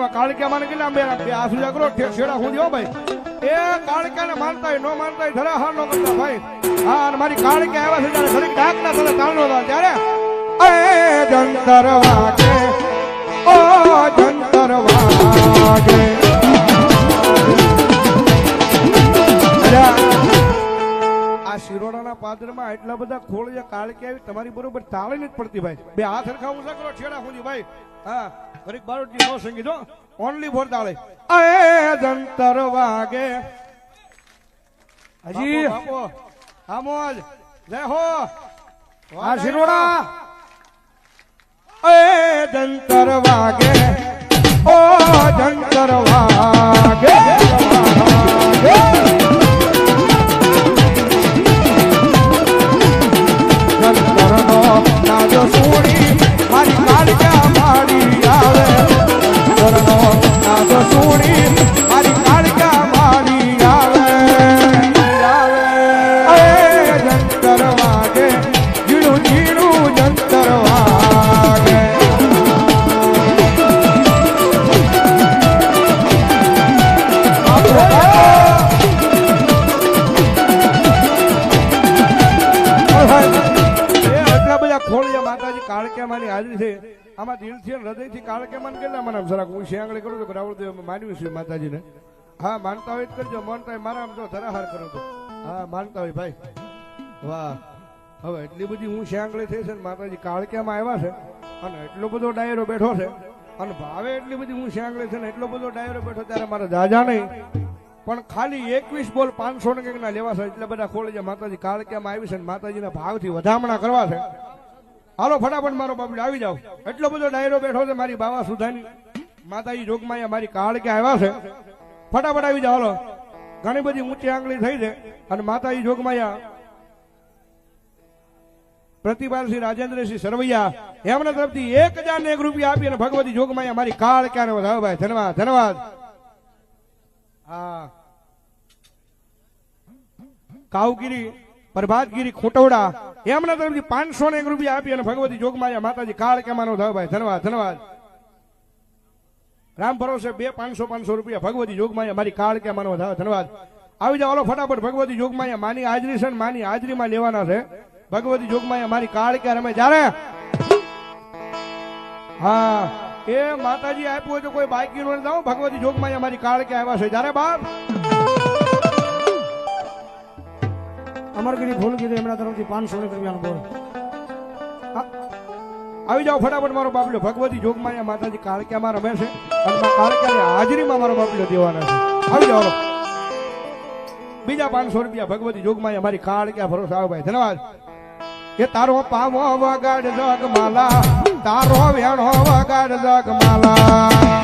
કરવા કાળકે માને કેટલા બે આ સુજા કરો છેડા હું જો ભાઈ એ કાળકાને માનતા હોય નો માનતા હોય ધરા હાર નો કરતા ભાઈ હા અને મારી કાળકે આવ્યા છે ત્યારે ઘડીક ડાક ના થલે તાળનો હતા ત્યારે એ જંતર વાગે ઓ જંતર વાગે આ શિરોડાના પાદરમાં એટલા બધા ખોળિયા કાળકે આવી તમારી બરોબર તાળી નથી પડતી ભાઈ બે હાથ સરખા ઊંચા કરો છેડા સુધી ભાઈ હા ઘડીક બારોટજી નો સંગીત હો ઓનલી ફોર તાળી એ જંતર વાગે હજી બાપો આમોજ જય હો આ શિરોડા એ જંતર વાગે ઓ જંતર વાગે જંતરનો નાદો સુણી મારી કાળકા માડી આવે જંતરનો નાદો સુણી મારી કાળકા માડી આવે જંતર વાગે ઝીણું ઝીણું જંતર વાગે ખોળિયા માતાજી કાળકેમાની હાજરી છે આમાં દિલથી હૃદયથી કાળકેમાન કેટલા મને જરાક હું શેંગળી કરું તો રાવળદેવ માન્યું છે માતાજીને હા માનતા હોય કરજો માનતા હોય મારા આમ તો ધરાહાર કરો તો હા માનતા હોય ભાઈ વાહ હવે એટલી બધી હું શેંગળી થઈ છે માતાજી કાળકેમાં આવ્યા છે અને એટલો બધો ડાયરો બેઠો છે અને ભાવે એટલી બધી હું શેંગળી છે ને એટલો બધો ડાયરો બેઠો ત્યારે મારા જાજા નહીં પણ ખાલી 21 બોલ 500 ને કંઈક ના લેવા છે એટલે બધા ખોળિયા માતાજી કાળકેમાં આવી છે માતાજીના ભાવથી વધામણા કરવા છે હાલો ફટાફટ મારો બાબલો આવી જાવ એટલો બધો ડાયરો બેઠો છે મારી બાવા સુધાની માતાજી જોગમાયા મારી કાળકે આવ્યા છે ફટાફટ આવી જાવ હાલો ઘણી બધી ઊંચી આંગળી થઈ છે અને માતાજી જોગમાયા પ્રતિભાસિંહ રાજેન્દ્રસિંહ સરવૈયા એમના તરફથી 1001 રૂપિયા આપી અને ભગવતી જોગમાયા મારી કાળકે વધાવો ભાઈ ધન્યવાદ ધન્યવાદ હા કાવગીરી પ્રભાતગીરી ખોટવડા એમના તરફથી 501 રૂપિયા આપી અને ભગવતી જોગમાયા માતાજી કાળકેમાનો થાવ ભાઈ ધન્યવાદ ધન્યવાદ રામ ભરોસે 500 રૂપિયા ભગવતી જોગમાયા મારી કાળકેમાનો થાવ ધન્યવાદ આવી જાવ હાલો ફટાફટ ભગવતી જોગમાયા માની હાજરી છે માની હાજરીમાં લેવાના છે ભગવતી જોગમાયા મારી કાળકે રમે જ્યારે હા એ માતાજી આપ્યું હોય તો કોઈ બાકી નો જાઓ ભગવતી જોગમાયા મારી કાળકે આવ્યા છે જ્યારે બાપ અમરગીરી ભૂલ કીધું એમના તરફથી 500 રૂપિયાનો બોલ આવી જાઓ ફટાફટ મારો બાપલો ભગવતી જોગમાયા માતાજી કાળકેમાં રમે છે અને કાળકેની હાજરીમાં મારો બાપલો દેવાના છે આવી જાઓ બીજા 500 રૂપિયા ભગવતી જોગમાયા મારી કાળકે ભરોસા આવે ભાઈ ધન્યવાદ કે તારો પાવો વગાડ જગમાલા તારો વેણો વગાડ જગમાલા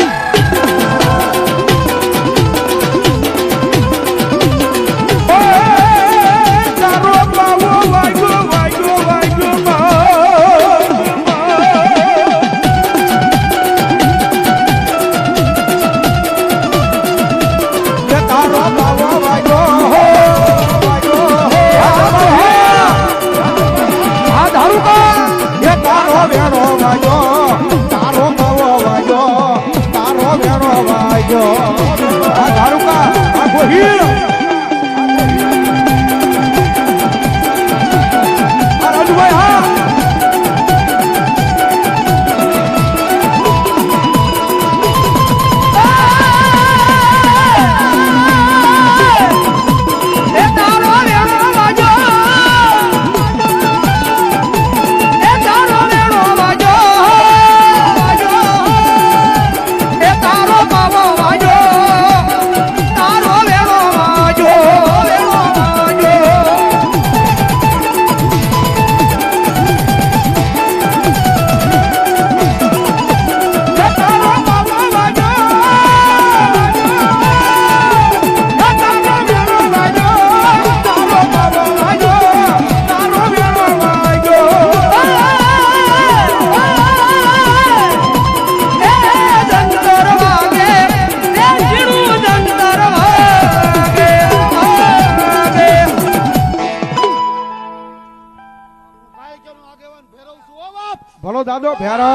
ભલો દાદો ભેરો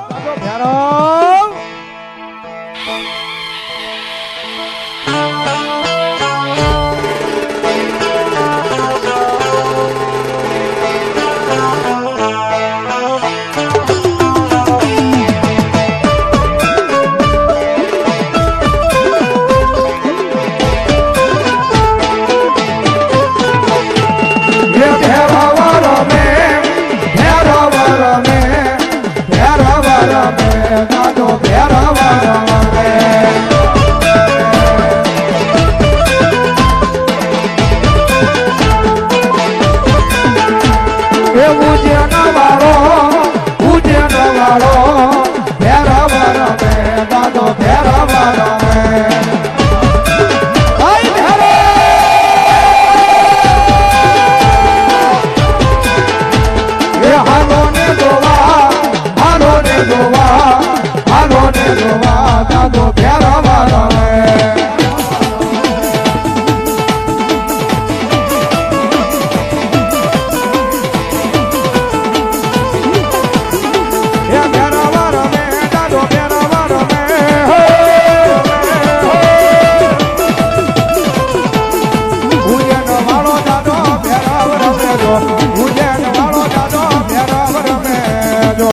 દાદો ભેરો